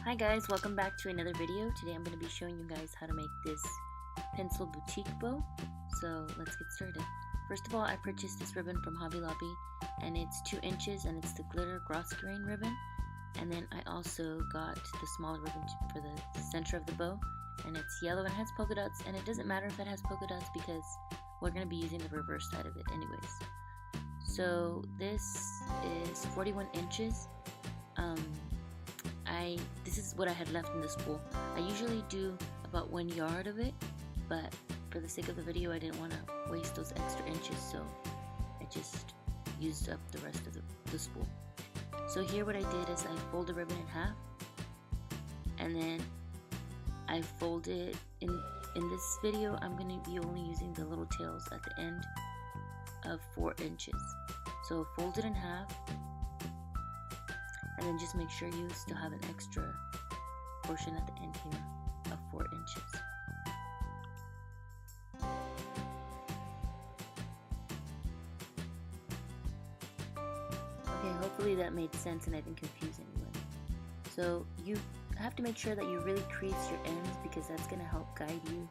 Hi guys, welcome back to another video. Today I'm going to be showing you guys how to make this pencil boutique bow. So let's get started. First of all, I purchased this ribbon from Hobby Lobby and it's 2 inches and it's the glitter grosgrain ribbon. And then I also got the smaller ribbon for the center of the bow, and it's yellow and has polka dots, and it doesn't matter if it has polka dots because we're going to be using the reverse side of it anyways. So this is 41 inches. This is what I had left in the spool. I usually do about 1 yard of it, but for the sake of the video I didn't want to waste those extra inches, so I just used up the rest of the spool. So here what I did is I fold the ribbon in half, and then I fold it in this video I'm going to be only using the little tails at the end of 4 inches. So fold it in half, and then just make sure you still have an extra portion at the end here of 4 inches. Okay, hopefully that made sense and I didn't confuse anyone. So you have to make sure that you really crease your ends because that's going to help guide you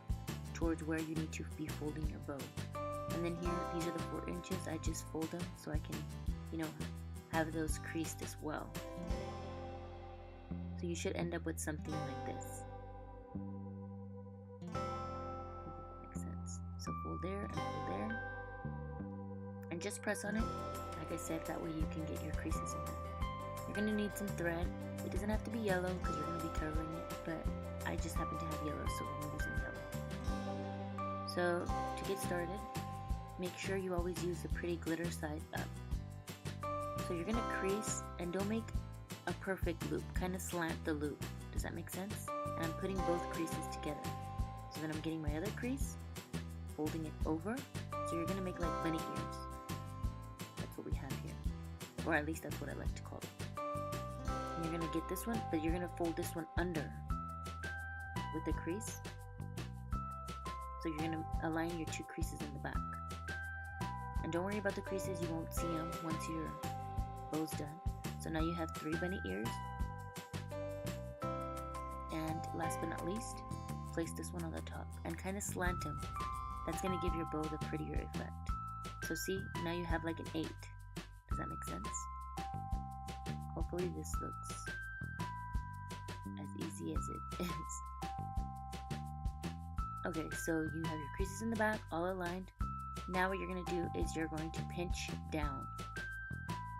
towards where you need to be folding your bow. And then here, these are the 4 inches. I just fold them so I can, have those creased as well. So you should end up with something like this. Makes sense. So fold there and fold there. And just press on it. Like I said, that way you can get your creases in there. You're going to need some thread. It doesn't have to be yellow because you're going to be covering it, but I just happen to have yellow, so I'm using yellow. So to get started, make sure you always use the pretty glitter side up. So you're going to crease and don't make a perfect loop, kind of slant the loop. Does that make sense? And I'm putting both creases together. So then I'm getting my other crease, folding it over. So you're going to make like bunny ears. That's what we have here. Or at least that's what I like to call it. And you're going to get this one, but you're going to fold this one under with the crease. So you're going to align your 2 creases in the back. And don't worry about the creases, you won't see them once your bow's done. So now you have 3 bunny ears. And last but not least, place this one on the top and kind of slant them. That's going to give your bow the prettier effect. So see, now you have like an 8. Does that make sense? Hopefully this looks as easy as it is. Okay, so you have your creases in the back all aligned. Now what you're going to do is you're going to pinch down.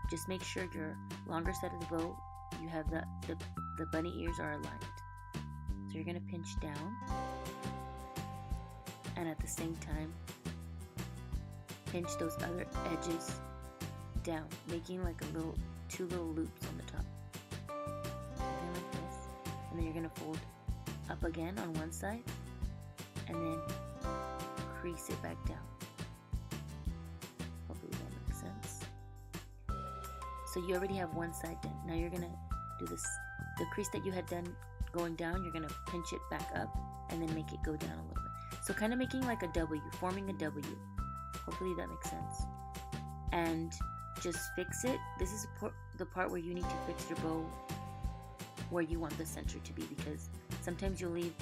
Just make sure your longer side of the bow, you have the bunny ears are aligned. So you're going to pinch down, and at the same time pinch those other edges down, making like a little 2 little loops on the top. Something like this. And then you're going to fold up again on one side and then crease it back down. Hopefully that makes sense. So you already have one side done. Now you're gonna do this, the crease that you had done going down, you're gonna pinch it back up and then make it go down a little bit. So kind of making like a W, forming a W. Hopefully that makes sense. And just fix it. This is the part where you need to fix your bow where you want the center to be, because sometimes you'll leave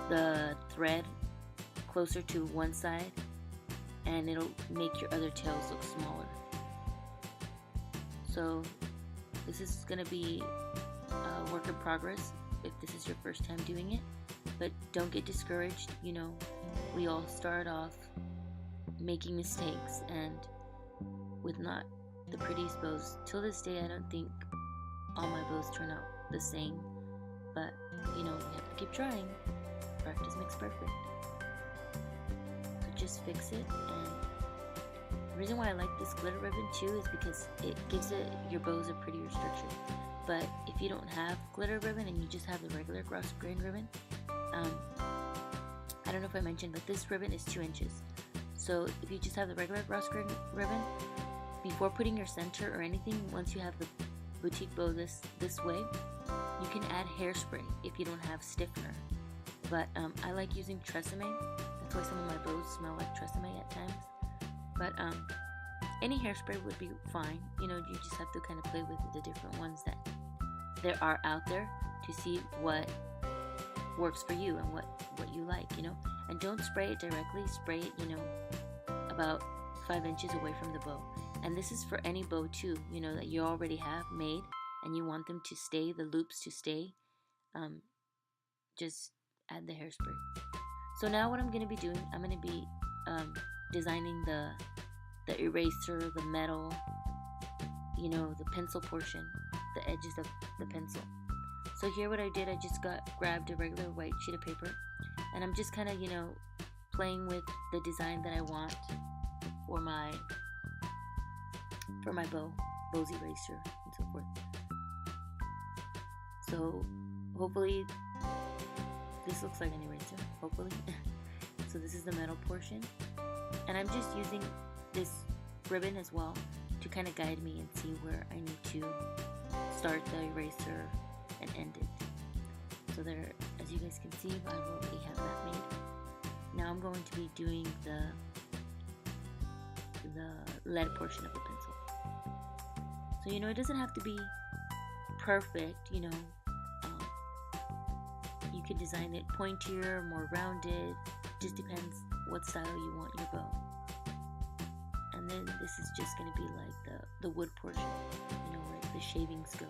the thread closer to one side and it'll make your other tails look smaller. So this is going to be a work in progress if this is your first time doing it, but don't get discouraged. We all start off making mistakes, and with not the prettiest bows. Till this day I don't think all my bows turn out the same, but we have to keep trying. Practice makes perfect. So just fix it. And the reason why I like this glitter ribbon too is because it gives your bows a prettier structure. But if you don't have glitter ribbon and you just have the regular grosgrain ribbon, I don't know if I mentioned, but this ribbon is 2 inches. So if you just have the regular grosgrain ribbon, before putting your center or anything, once you have the boutique bow this way, you can add hairspray if you don't have stiffener. But I like using Tresemme. That's why some of my bows smell like Tresemme at times. But any hairspray would be fine. You just have to kind of play with the different ones that there are out there. to see what works for you and what you like, you know. And don't spray it directly, spray it, you know, about 5 inches away from the bow. And this is for any bow too, you know, that you already have made and you want them to stay, the loops to stay. Just add the hairspray. So now what I'm going to be doing, I'm going to be designing the eraser, the metal, you know, the pencil portion, the edges of the pencil. So here what I did, I just grabbed a regular white sheet of paper, and I'm just kind of, you know, playing with the design that I want for my bow's eraser, and so forth. So hopefully this looks like an eraser, hopefully. So this is the metal portion, and I'm just using this ribbon as well to kind of guide me and see where I need to start the eraser and end it. So there, as you guys can see, I already have that made. Now I'm going to be doing the lead portion of the pencil. So, you know, it doesn't have to be perfect, you know. You can design it pointier, more rounded, just depends what style you want your bow. And then this is just going to be like the wood portion, you know, where the shavings go.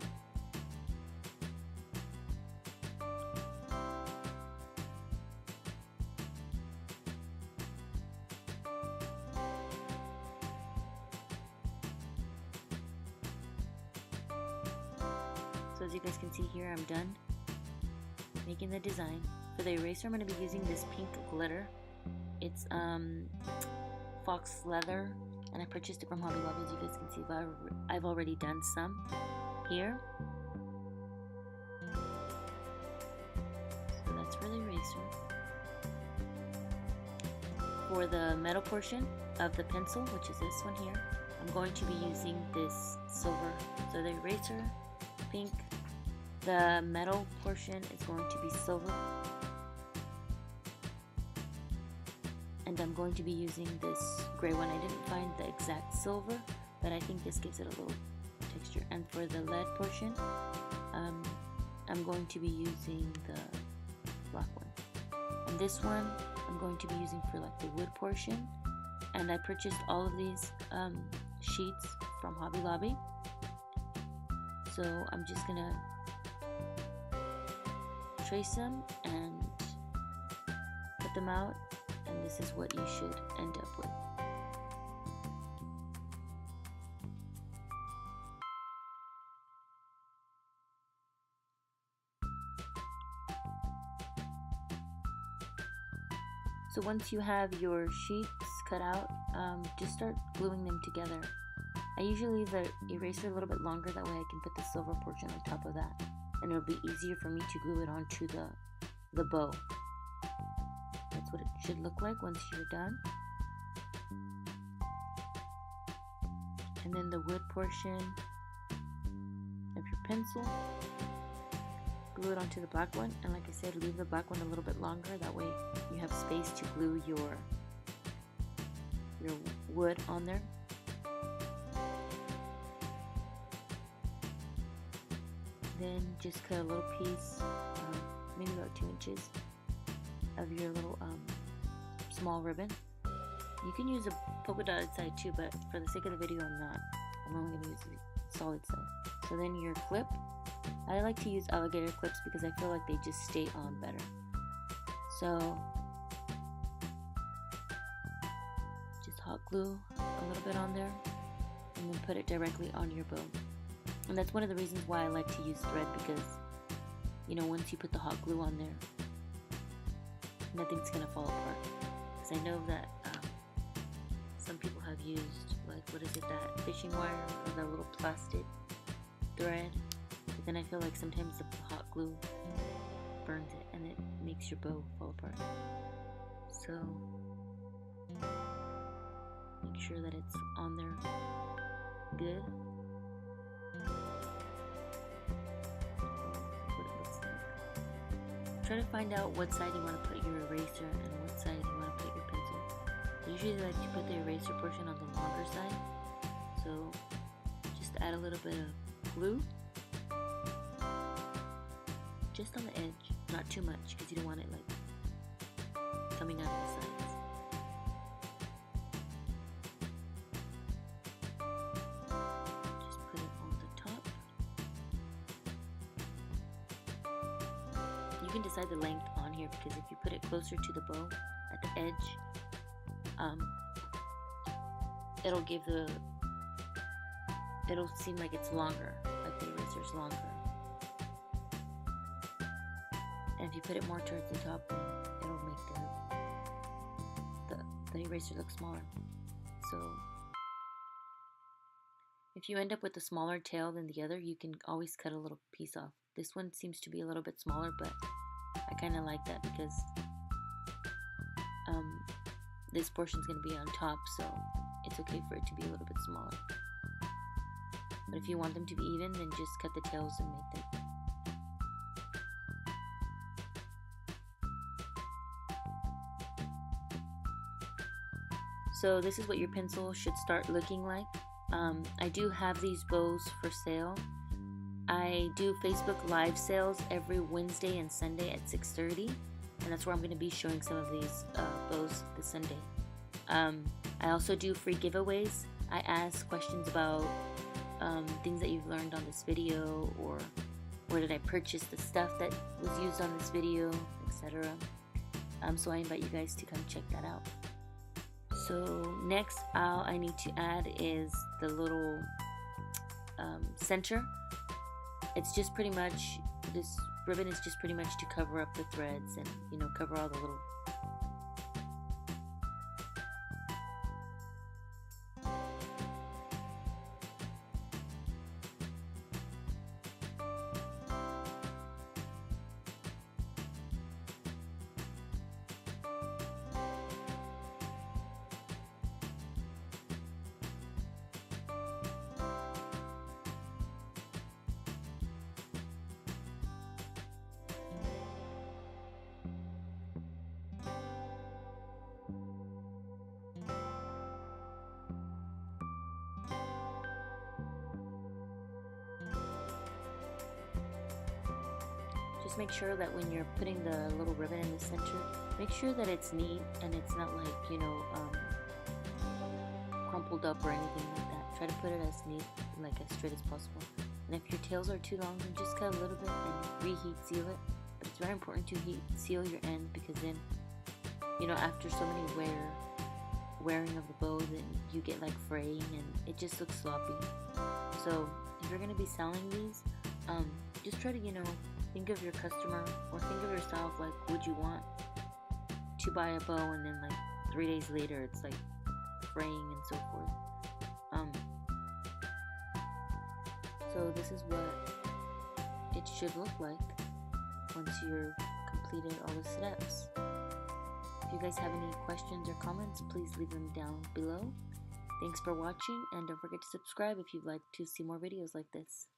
So as you guys can see here, I'm done making the design. For the eraser, I'm going to be using this pink glitter. It's fox leather, and I purchased it from Hobby Lobby. As you guys can see, I've already done some here. So that's for the eraser. For the metal portion of the pencil, which is this one here, I'm going to be using this silver. So the eraser, pink. The metal portion is going to be silver. And I'm going to be using this gray one. I didn't find the exact silver, but I think this gives it a little texture. And for the lead portion, I'm going to be using the black one. And this one, I'm going to be using for like the wood portion. And I purchased all of these sheets from Hobby Lobby. So I'm just gonna trace them and put them out, and this is what you should end up with. So once you have your sheets cut out, just start gluing them together. I usually leave the eraser a little bit longer, that way I can put the silver portion on top of that, and it'll be easier for me to glue it onto the bow. That's what it should look like once you're done. And then the wood portion of your pencil, glue it onto the black one, and like I said, leave the black one a little bit longer, that way you have space to glue your wood on there. Then just cut a little piece, maybe about 2 inches, of your little small ribbon. You can use a polka dotted side too, but for the sake of the video, I'm only going to use the solid side. So then your clip, I like to use alligator clips because I feel like they just stay on better. So just hot glue a little bit on there, and then put it directly on your bow. And that's one of the reasons why I like to use thread, because, you know, once you put the hot glue on there, nothing's gonna fall apart. Because I know that some people have used, like, what is it, that fishing wire or that little plastic thread. But then I feel like sometimes the hot glue burns it and it makes your bow fall apart. So make sure that it's on there good. Try to find out what side you want to put your eraser and what side you want to put your pencil. I usually like to put the eraser portion on the longer side. So just add a little bit of glue. just on the edge, not too much because you don't want it like coming out of the sides. Just put it on the top. You can decide the length on here because if you put it closer to the bow at the edge, it'll seem like it's longer, like the eraser's longer. And if you put it more towards the top, then it'll make the eraser look smaller. So if you end up with a smaller tail than the other, you can always cut a little piece off. This one seems to be a little bit smaller, but I kind of like that because this portion is going to be on top, so it's okay for it to be a little bit smaller. But if you want them to be even, then just cut the tails and make them. So this is what your pencil should start looking like. I do have these bows for sale. I do Facebook Live sales every Wednesday and Sunday at 6:30. And that's where I'm going to be showing some of these bows this Sunday. I also do free giveaways. I ask questions about things that you've learned on this video, or where did I purchase the stuff that was used on this video, etc. So I invite you guys to come check that out. So next, all I need to add is the little center. It's just pretty much, this ribbon is just pretty much to cover up the threads and, you know, cover all the little Just make sure that when you're putting the little ribbon in the center, make sure that it's neat and it's not like, you know, crumpled up or anything like that. Try to put it as neat, like as straight as possible. And if your tails are too long, then just cut a little bit and reheat seal it. But it's very important to heat seal your end, because then, you know, after so many wearing of the bow, then you get like fraying and it just looks sloppy. So if you're going to be selling these, just try to, you know, think of your customer, or think of yourself, like, would you want to buy a bow and then like 3 days later it's like fraying and so forth. So this is what it should look like once you're completed all the steps. If you guys have any questions or comments, please leave them down below. Thanks for watching, and don't forget to subscribe if you'd like to see more videos like this.